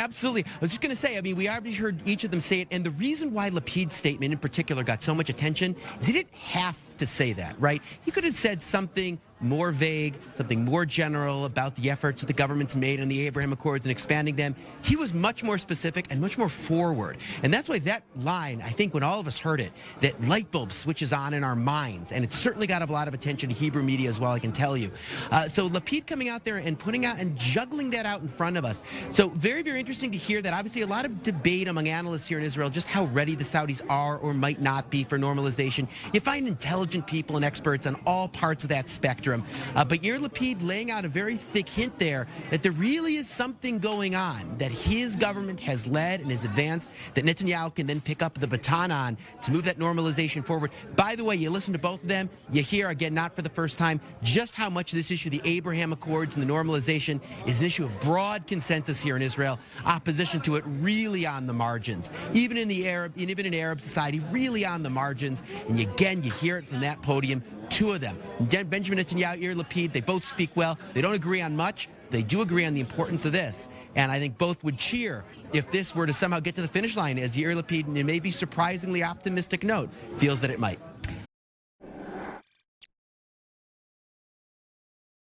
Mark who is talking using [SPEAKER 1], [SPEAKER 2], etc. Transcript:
[SPEAKER 1] Absolutely. I was just going to say, I mean, we already heard each of them say it, and the reason why Lapid's statement in particular got so much attention is he didn't have to say that, right? He could have said something more vague, something more general about the efforts that the government's made on the Abraham Accords and expanding them. He was much more specific and much more forward. And that's why that line, I think when all of us heard it, that light bulb switches on in our minds. And it's certainly got a lot of attention in Hebrew media as well, I can tell you. So Lapid coming out there and putting out and juggling that out in front of us. So very, very interesting to hear that. Obviously, a lot of debate among analysts here in Israel, just how ready the Saudis are or might not be for normalization. You find intelligent people and experts on all parts of that spectrum. But Yair Lapid laying out a very thick hint there that there really is something going on, that his government has led and has advanced, that Netanyahu can then pick up the baton on to move that normalization forward. By the way, you listen to both of them, you hear, again, not for the first time, just how much this issue, the Abraham Accords and the normalization, is an issue of broad consensus here in Israel. Opposition to it really on the margins. Even in Arab society, really on the margins. And again, you hear it from that podium. Two of them, Benjamin Netanyahu, Yair Lapid, they both speak well. They don't agree on much. They do agree on the importance of this. And I think both would cheer if this were to somehow get to the finish line, as Yair Lapid, in a maybe surprisingly optimistic note, feels that it might.